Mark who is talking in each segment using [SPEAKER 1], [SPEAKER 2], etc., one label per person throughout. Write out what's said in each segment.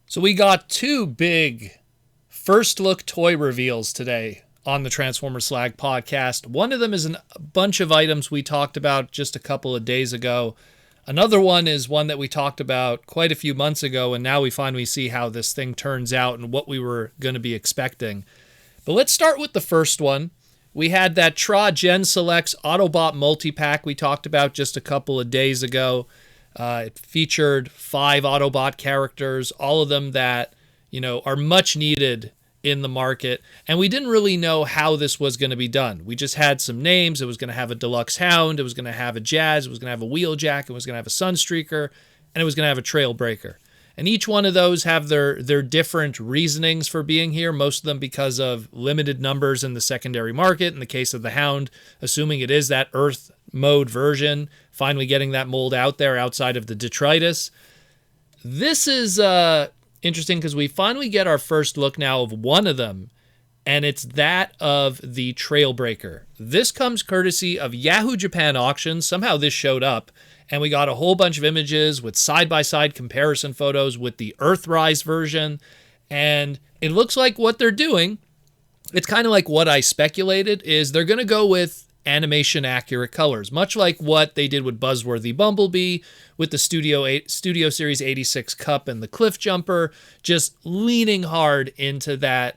[SPEAKER 1] So we got two big first look toy reveals today on the Transformers Slag podcast. One of them is a bunch of items we talked about just a couple of days ago. Another one is one that we talked about quite a few months ago, and now we finally see how this thing turns out and what we were going to be expecting. But let's start with the first one. We had that Tra Gen Selects Autobot Multipack we talked about just a couple of days ago. It featured 5 Autobot characters, all of them that, are much needed in the market. And we didn't really know how this was going to be done. We just had some names. It was going to have a Deluxe Hound. It was going to have a Jazz. It was going to have a Wheeljack. It was going to have a Sunstreaker. And it was going to have a Trailbreaker. And each one of those have their different reasonings for being here, most of them because of limited numbers in the secondary market. In the case of the Hound, assuming it is that Earth mode version, finally getting that mold out there outside of the detritus. This is interesting because we finally get our first look now of one of them, and it's that of the Trailbreaker. This comes courtesy of Yahoo Japan Auctions. Somehow this showed up, and we got a whole bunch of images with side-by-side comparison photos with the Earthrise version, and it looks like what they're doing, it's kind of like what I speculated, is they're going to go with animation accurate colors, much like what they did with Buzzworthy Bumblebee, with the Studio Series 86 Cup and the Cliff Jumper, just leaning hard into that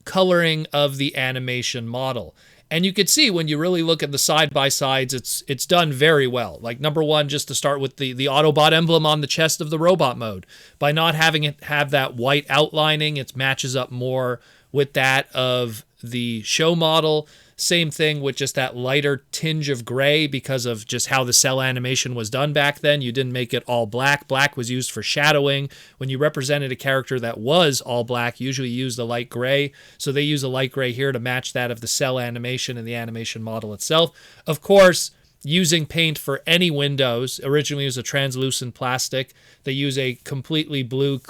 [SPEAKER 1] coloring of the animation model. And you could see when you really look at the side-by-sides, it's done very well. Like, number one, just to start with the Autobot emblem on the chest of the robot mode. By not having it have that white outlining, it matches up more with that of the show model. Same thing with just that lighter tinge of gray because of just how the cell animation was done back then. You didn't make it all black. Black was used for shadowing. When you represented a character that was all black, usually you used a light gray. So they use a light gray here to match that of the cell animation and the animation model itself. Of course, using paint for any windows. Originally it was a translucent plastic. They use a completely blue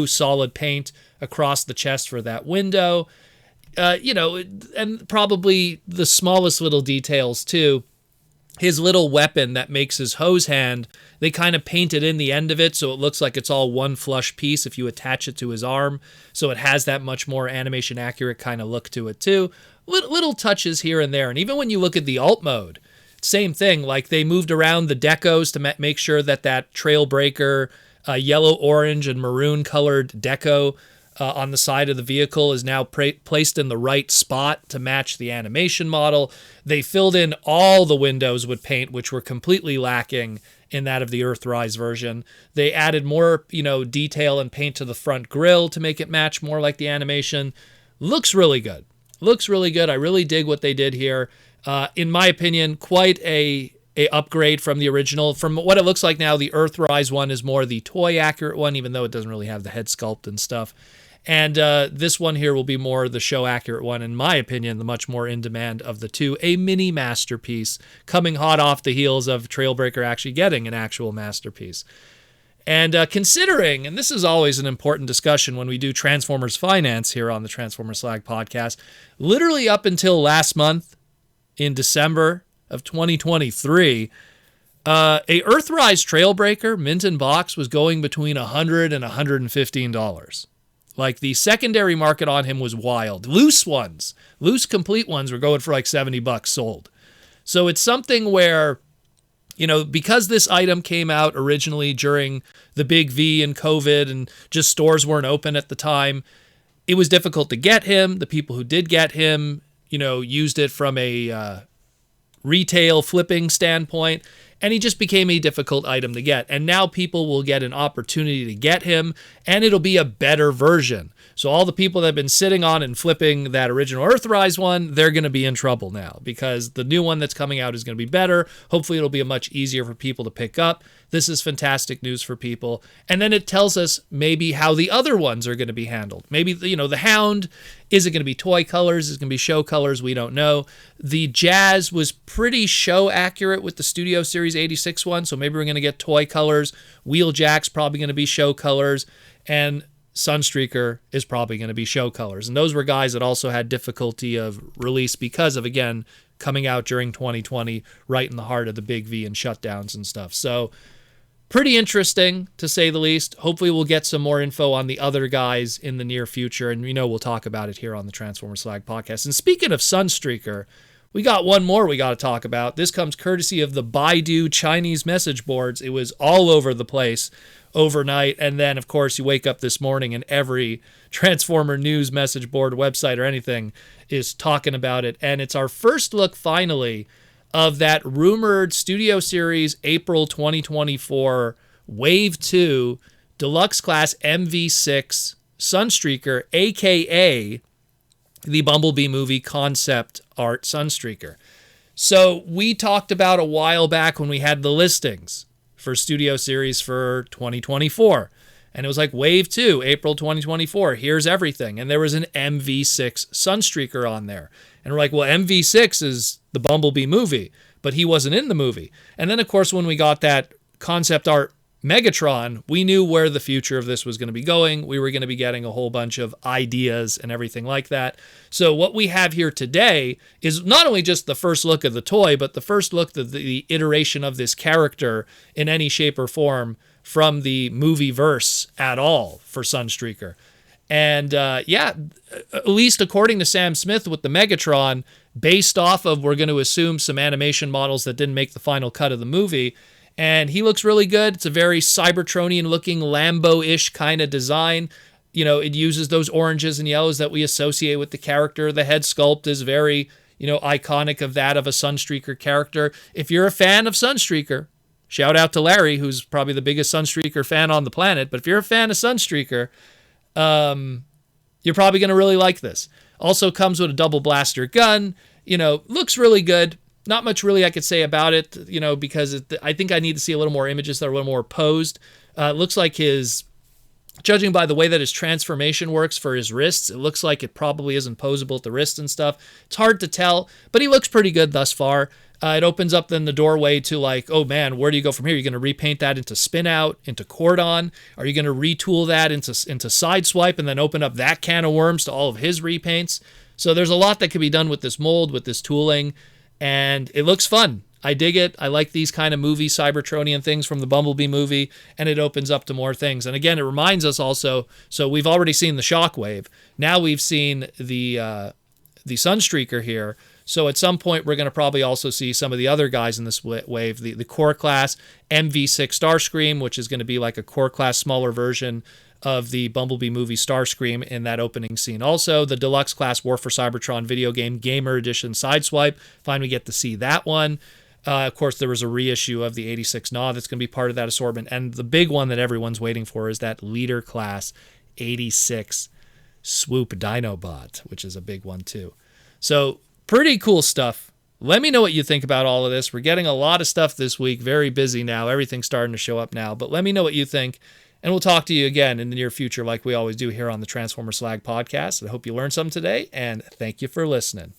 [SPEAKER 1] solid paint across the chest for that window. And probably the smallest little details too. His little weapon that makes his hose hand, they kind of painted in the end of it so it looks like it's all one flush piece if you attach it to his arm. So it has that much more animation accurate kind of look to it too. Little touches here and there. And even when you look at the alt mode, same thing. Like they moved around the decos to make sure that Trailbreaker yellow, orange, and maroon colored deco on the side of the vehicle is now placed in the right spot to match the animation model. They filled in all the windows with paint, which were completely lacking in that of the Earthrise version. They added more, detail and paint to the front grille to make it match more like the animation. Looks really good. I really dig what they did here. In my opinion, quite a upgrade from the original. From what it looks like now, the Earthrise one is more the toy accurate one, even though it doesn't really have the head sculpt and stuff. And this one here will be more the show accurate one, in my opinion, the much more in demand of the two. A mini masterpiece coming hot off the heels of Trailbreaker actually getting an actual masterpiece. And considering, and this is always an important discussion when we do Transformers Finance here on the Transformers Slag podcast, literally up until last month in December of 2023, a Earthrise Trailbreaker mint in box was going between $100 and $115. Like, the secondary market on him was wild. Loose complete ones were going for like $70 sold. So it's something where, because this item came out originally during the Big V and COVID and just stores weren't open at the time, it was difficult to get him. The people who did get him, used it from a retail flipping standpoint, and he just became a difficult item to get. And now people will get an opportunity to get him, and it'll be a better version. So all the people that have been sitting on and flipping that original Earthrise one, they're going to be in trouble now because the new one that's coming out is going to be better. Hopefully it'll be much easier for people to pick up. This is fantastic news for people. And then it tells us maybe how the other ones are going to be handled. Maybe, the Hound, is it going to be toy colors? Is it going to be show colors? We don't know. The Jazz was pretty show accurate with the Studio Series 86 one, so maybe we're going to get toy colors. Wheeljack's probably going to be show colors. And Sunstreaker is probably going to be show colors. And those were guys that also had difficulty of release because of, again, coming out during 2020, right in the heart of the Big V and shutdowns and stuff. So pretty interesting, to say the least. Hopefully we'll get some more info on the other guys in the near future, and we'll talk about it here on the Transformers Slag podcast. And speaking of Sunstreaker, we got one more we got to talk about. This comes courtesy of the Baidu Chinese message boards. It was all over the place overnight, and then, of course, you wake up this morning and every Transformer news message board, website, or anything is talking about it. And it's our first look, finally, of that rumored Studio Series April 2024 Wave 2 Deluxe Class MV6 Sunstreaker, a.k.a. the Bumblebee movie concept art Sunstreaker. So we talked about a while back when we had the listings for Studio Series for 2024. And it was like Wave 2, April 2024. Here's everything. And there was an MV6 Sunstreaker on there. And we're like, well, MV6 is the Bumblebee movie, but he wasn't in the movie. And then, of course, when we got that concept art Megatron, we knew where the future of this was going to be going. We were going to be getting a whole bunch of ideas and everything like that. So what we have here today is not only just the first look of the toy, but the first look at the iteration of this character in any shape or form from the movie verse at all for Sunstreaker. And at least according to Sam Smith with the Megatron, based off of, we're going to assume, some animation models that didn't make the final cut of the movie. And he looks really good. It's a very Cybertronian looking Lambo-ish kind of design. It uses those oranges and yellows that we associate with the character. The head sculpt is very, iconic of that of a Sunstreaker character. If you're a fan of Sunstreaker, shout out to Larry, who's probably the biggest Sunstreaker fan on the planet. But if you're a fan of Sunstreaker, you're probably going to really like this. Also comes with a double blaster gun. Looks really good. Not much really I could say about it, because I think I need to see a little more images that are a little more posed. It looks like judging by the way that his transformation works for his wrists, it looks like it probably isn't posable at the wrist and stuff. It's hard to tell, but he looks pretty good thus far. It opens up then the doorway to like, oh man, where do you go from here? You're going to repaint that into Spin Out, into Cordon? Are you going to retool that into Sideswipe and then open up that can of worms to all of his repaints? So there's a lot that could be done with this mold, with this tooling, and it looks fun. I dig it. I like these kind of movie Cybertronian things from the Bumblebee movie, and it opens up to more things. And again, it reminds us also, so we've already seen the Shockwave. Now we've seen the Sunstreaker here. So at some point, we're going to probably also see some of the other guys in this wave, the core class MV6 Starscream, which is going to be like a core class smaller version of the Bumblebee movie Starscream in that opening scene. Also, the Deluxe Class War for Cybertron video game Gamer Edition Sideswipe. Finally get to see that one. Of course, there was a reissue of the 86 Gnaw that's going to be part of that assortment. And the big one that everyone's waiting for is that Leader Class 86 Swoop Dinobot, which is a big one too. So, pretty cool stuff. Let me know what you think about all of this. We're getting a lot of stuff this week. Very busy now. Everything's starting to show up now. But let me know what you think. And we'll talk to you again in the near future like we always do here on the Transformer Slag podcast. I hope you learned something today, and thank you for listening.